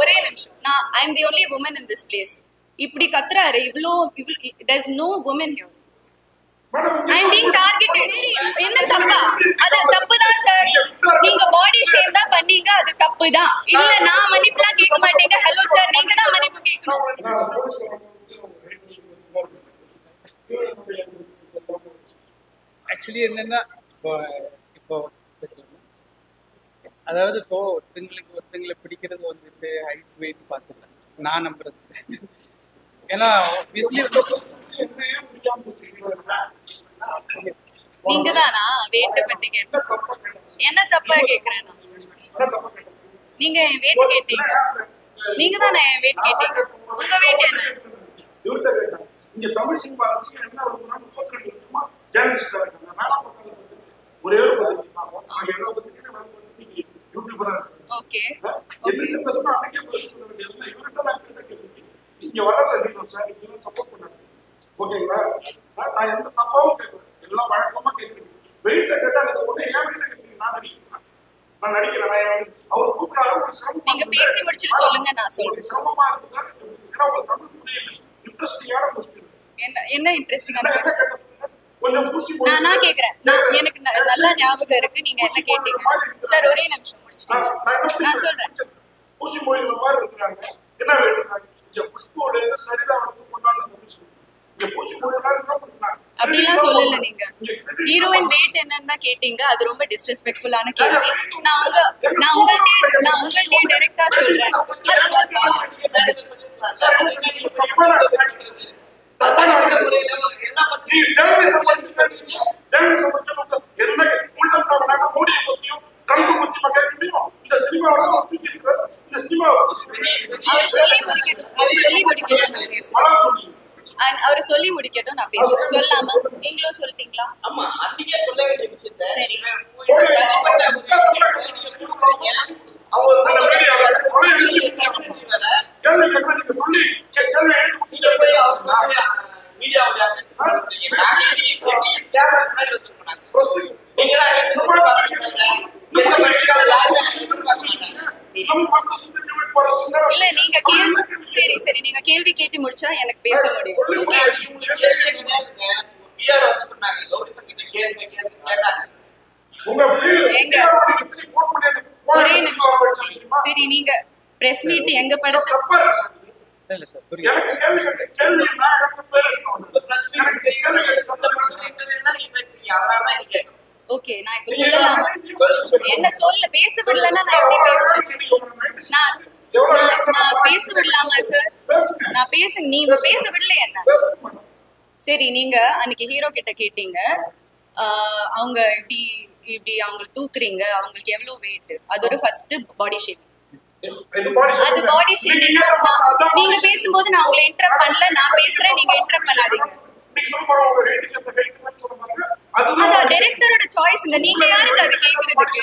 ஒரே நிமிஷம். நான் I am the only woman in this place. இப்படி கத்துறாரு. இவ்ளோ there is no woman here. I am being targeted. என்ன தப்பா? அது தப்பு தான் சார். நீங்க பாடி ஷேம் தான் பண்ணீங்க, அது தப்பு தான். இல்ல நான் மன்னிப்புலாம் கேட்க மாட்டேங்க. ஹலோ சார், நீங்க தான் மன்னிப்பு கேட்கணும். ஆக்சுவலி என்னன்னா இப்போ பேசலாம். அதாவது இப்போ ஒருத்தங்களை பிடிக்கிறது வந்துட்டு ஹைட் வெயிட் பார்த்துக்கலாம். நான் நம்புறது ஏன்னா நீங்க தானா வெயிட்ட பத்தி கேட்ட? என்ன தப்பா கேக்குறேன்? நீங்க என் வெயிட் கேட்டீங்க. நீங்க தானே என் வெயிட் கேட்டீங்க. உங்க வெயிட் என்ன? இங்க தமிழ் சினிமா ரசிகர் என்ன வருதுன்னா 32 வருஷமா ஜேர்னலிஸ்டா இருக்காங்க. மேல பார்த்தா ஒரே ஒரு பத்திரிக்கை எல்லா பத்திரிக்கையும் யூடியூபரா இருக்கு. ஓகே என்ன பேசணும் அன்னைக்கே பதில் சொல்ல வேண்டியது. இவர்கிட்ட நான் கேட்ட கேள்வி இங்க வளர்ற சார் இதெல்லாம் சப்போர்ட் பண்ணாங்க. ஓகேங்களா? நான் எந்த தப்பாவும் கேட்கல. எல்லாம் வழக்கமா கேட்குறேன். வெயிட்ட கேட்டா அதுக்கு ஒண்ணு ஏன் வெயிட்ட கேட்குறீங்க? நான் நடிக்கிறேன். அவர் கூப்பிடாரு. ஒரு சிரமம். நீங்க பேசி முடிச்சுட்டு சொல்லுங்க, நான் சொல்றேன். சிரமமா இருக்குதா? ஏன்னா உங்களுக்கு தமிழ் புரியல. இன்ட்ரெஸ்டிங்கான கொஸ்டின். என்ன இன்ட்ரெஸ்டிங்கான கொஸ்டின்? கொஞ்சம் பூசி நான் கேக்குறேன். எனக்கு நல்லா ஞாபகம் இருக்கு. நீங்க என்ன கேட்டீங்க? சார் ஒரே நிமிஷம் முடிச்சிட்டீங்க. நான் சொல்றேன். பூசி மொழியில மாதிரி இருக்கிறாங்க. என்ன வேண்டாங்க? இங்க புஷ்போட சரிதான் வந்து கொண்டாடுறாங்க. இங்க பூசி மொழியில என்ன பண்ணாங்க? அப்படிலாம் சொல்லல. நீங்க ஹீரோயின் வெயிட் என்னன்னு தான் கேட்டீங்க. அது ரொம்ப டிஸ்ரெஸ்பெக்ட்ஃபுல்லான கேள்வி. நான் உங்கள்கிட்ட டைரக்டா சொல்றேன். அவர் சொல்லி முடிக்கட்டும், நான் பேசுறேன். சொல்லாம நீங்களும் சொல்லிட்டீங்களா? சரி. இல்ல நீங்க சரி நீங்க கேள்வி கேட்டு முடிச்சா எனக்கு பேச முடியும். ஒரே நிமிஷம். சரி, நீங்க பிரஸ் மீட் எங்க படத்தை ஓகே நான் இப்ப சொல்லலாம். என்ன சொல்ல பேச விடலன்னா நான் எப்படி பேசுறேன்? நான் பேச விடலாமா சார்? நான் நீங்க பேச விடல என்ன? சரி, நீங்க அன்னைக்கு ஹீரோ கிட்ட கேட்டீங்க அவங்க இப்படி அவங்க தூக்குறீங்க, அவங்களுக்கு எவ்வளவு வெயிட், அது ஒரு ஃபர்ஸ்ட் பாடி ஷேப். அது பாடி ஷேப். நீங்க பேசும்போது நான் உங்களை இன்டரப்ட் பண்ணல. நான் பேசுறேன், நீங்க இன்டரப்ட் பண்ணாதீங்க. அதான் டைரக்டரோட சாய்ஸ்ங்க. நீங்க யாருக்கு அது கேக்குறதுக்கு?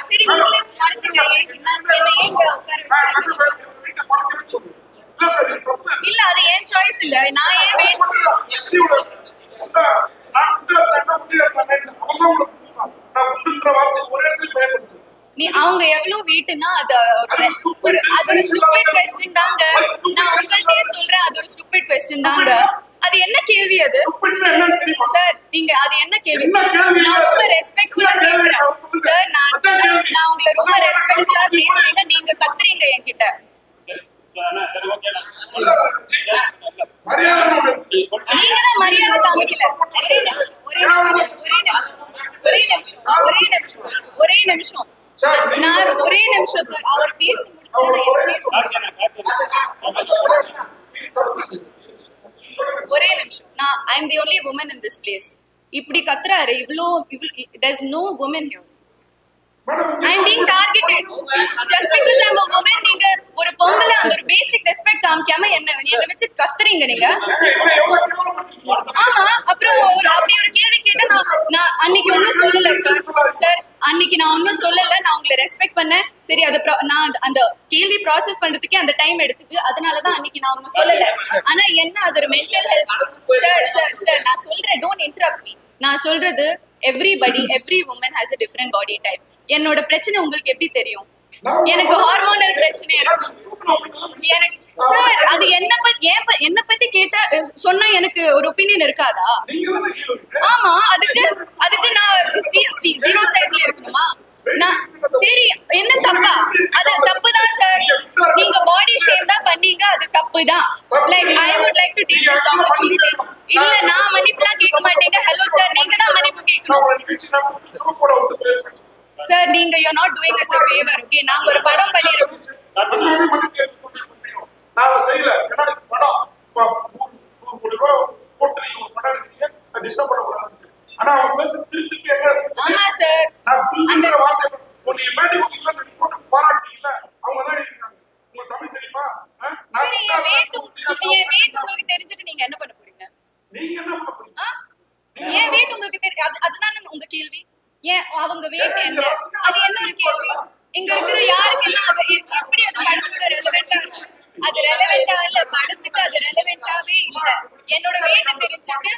சரி, நீங்களே நடத்துங்க. இல்ல அது ஏன் சாய்ஸ் இல்ல. நான் ஏன் வெயிட் அவங்க எவ்வளவு வெயிட்னா அது ஒரு ஸ்டூபிட் क्वेश्चन தாங்க. நான் உங்கள்கிட்டயே சொல்றேன், அது ஒரு ஸ்டூபிட் क्वेश्चन தாங்க. அது என்ன கேள்வி அது? சார் நீங்க அது என்ன கேள்வி? நான் ரொம்ப ரெஸ்பெக்ட்ஃபுல்லா கேக்குறேன் சார். நான் உங்களை ரொம்ப ரெஸ்பெக்ட்ஃபுல்லா பேசுறீங்க, நீங்க கத்துறீங்க என்கிட்ட. நீங்க தான் மரியாதை காமிக்கல. ஒரே நிமிஷம் நான் ஒரே நிமிஷம் சார். அவர் பேசி ஒரே நிமிஷம். நான் I am the only woman in this place. இப்படி கத்துறாரு. there is no woman here. I am being targeted just because I am a woman. நீங்க ஒரு பொம்பளை அந்த ஒரு பேசிக் ரெஸ்பெக்ட் காமிக்காம என்ன வச்சு கத்துறீங்க நீங்க. ஆமா, அப்புறம் அப்படி ஒரு கேள்வி கேட்டா நான் அன்னைக்கு ஒன்னும் சொல்லல சார். அன்னைக்கு நான் ஒன்னும் சொல்லல. நான் உங்களை ரெஸ்பெக்ட் பண்ணேன். சரி, அது நான் அந்த கேள்வி ப்ராசஸ் பண்றதுக்கே அந்த டைம் எடுத்துக்கு. அதனாலதான் அன்னைக்கு நான் ஒன்னும் சொல்லல. ஆனா என்ன அது ஒரு மென்டல் ஹெல்த். சார் நான் சொல்றேன், டோன்ட் இன்டரப்ட் மீ. நான் சொல்றது every woman has a different body type. என்னோட பிரச்சனை உங்களுக்கு எப்படி தெரியும்? எனக்கு ஹார்மோனல் பிரச்சனை இருக்கு. எனக்கு சார் அது என்ன பத்தி கேட்டா சொன்னா எனக்கு ஒரு ஒப்பீனியன் இருக்காதா? ஆமா, அதுக்கு நான் ஜீரோ சைட்ல இருக்கணுமா? நான் சரி என்ன தப்பா? அது தப்பு தான் சார். நீங்க பாடி ஷேம் தான் பண்ணீங்க, அது தப்பு தான். Like I would like to take this opportunity. இல்ல நான் மன்னிப்புலாம் கேட்க மாட்டேங்க. ஹலோ சார், நீங்க தான் மன்னிப்பு கேட்கணும். சார் நீங்க you are not doing us a favor. Okay, நாங்க ஒரு படம் பண்ணிருக்கோம். நான் செய்யல. ஏன்னா படம் 100 கோடி ரூபாய் போட்டு ஒரு படம் எடுத்தீங்க, டிஸ்டர்ப் பண்ணக்கூடாது. ஆனா அவங்க பேச திருப்பி எங்க? ஆமா சார், அந்த வார்த்தை நீ மேடி இல்ல போட்டு பாராட்டீங்கல, அவங்க தான் இருக்காங்க. உங்களுக்கு தமிழ் தெரியுமா? சரி, என் weight உங்களுக்கு தெரிஞ்சிட்டு நீங்க என்ன பண்ண போறீங்க? நீங்க என்ன பண்ண போறீங்க? என் weight உங்களுக்கு தெரியும், அதுதானே உங்க கேள்வி. ஏன் அவங்க weight என்ன? அது என்ன ஒரு கேள்வி? இங்க இருக்கிற யாருக்கெல்லாம் அது எப்படி அது படத்தோட ரெலவெண்டா இருக்கு? அது ரெலவெண்டா இல்ல, படத்துக்கு அது ரெலவெண்டாவே இல்ல. என்னோட weight தெரிஞ்சிட்டு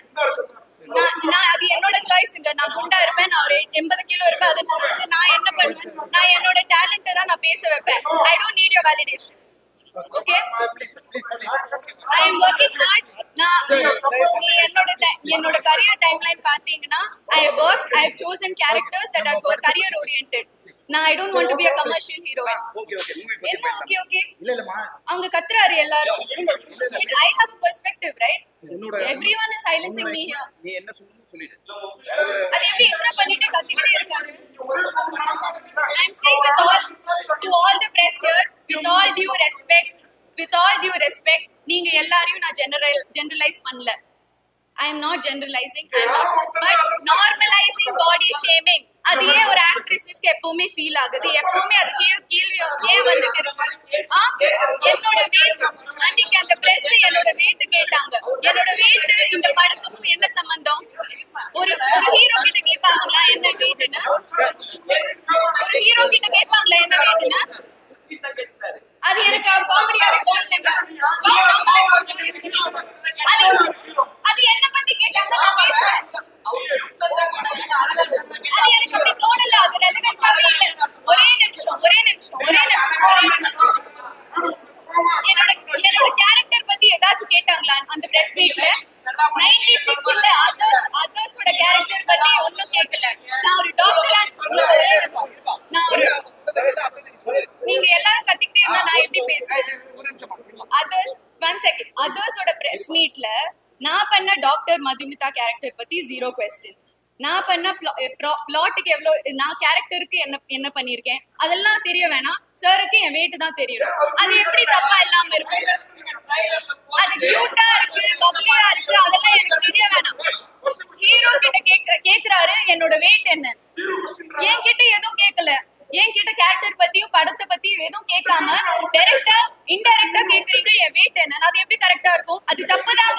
நான் அது என்னோட சாய்ஸ்ங்க. நான் குண்டா இருப்பேன், நான் ஒரு 80 கிலோ இருப்பேன். அது நான் என்ன பண்ணுவேன்? நான் என்னோட டேலண்ட்டை தான் நான் பேச வைப்பேன். I don't need your validation. Okay, I am working hard. என்னோட கரியர் டைம்லைன் பாத்தீங்கன்னா I have chosen characters that are career oriented. நான் I don't want to be a commercial heroine. என்ன ஓகே இல்லமா அவங்க கத்துறாரு எல்லாரும். I have a perspective, right? Everyone is silencing me here. நீ என்ன சொல்லணும் சொல்லிடு. அது எப்படி இன்ட்ரோ பண்ணிட்டு கத்திக்கிட்டே இருக்காரு? I am saying to all the press here, with all due respect, நீங்க எல்லாரையும் நான் generalize பண்ணல. I am not generalizing, but normalizing body shaming. அது ஏன் ஒரு ஆக்ட்ரஸஸ்க்கு எப்பவுமே ஃபீல் ஆகுது? எப்பவுமே அது கேள்வி ஏன் வந்துட்டு இருக்கு? என்னோட weight அன்னைக்கு அந்த பிரஸ் என்னோட weight கேட்டாங்க. என்னோட weight இந்த படத்துக்கும் என்ன சம்பந்தம்? ஒரு ஹீரோ கிட்ட கேட்பாங்களா என்ன வெயிட்னு? ஒரு ஹீரோ கிட்ட கேட்பாங்களா என்ன வெயிட்னு? அது எனக்கு காமெடியாவே தோணலங்க. அது என்ன பத்தி கேட்டாங்க, நான் பேசுறேன். அது எனக்கு அப்படி தோணல, அது ரெலவெண்டாவே இல்ல. ஒரே நிமிஷம் என்னோட கேரக்டர் பத்தி ஏதாச்சும் கேட்டாங்களா அந்த பிரஸ் மீட்ல? 96 இல்ல அதர்ஸோட கேரக்டர் பத்தி ஒண்ணும் கேட்கல. நான் ஒரு டாக்டரா நீங்க எல்லாரும் கத்திக்கிட்டே இருந்தா நான் எப்படி பேசுறேன்? அதர்ஸோட பிரஸ் மீட்ல நான் பண்ண டாக்டர் மதுமிதா கேரக்டர் பத்தி 0 questions. நான் பண்ண பிளாட்டுக்கு எவ்வளவு, நான் கேரக்டருக்கு என்ன பண்ணிருக்கேன் அதெல்லாம் தெரிய வேணாம். சாருக்கு என் weight தான் தெரியும். அது எப்படி தப்பா இல்லாம இருக்கு? அது கியூட்டா இருக்கு, பப்ளியா இருக்கு, அதெல்லாம் எனக்கு தெரிய வேணாம். ஹீரோ கிட்ட கேக்குறாரு என்னோட weight என்ன? என்கிட்ட எதுவும் கேட்கல. என்கிட்ட கேரக்டர் பத்தியும் படத்தை பத்தியும் எதுவும் கேட்காம டைரக்டா இன்டைரக்டா கேக்குறீங்க என் weight என்ன? அது எப்படி கரெக்டா இருக்கும்? அது தப்புதான்.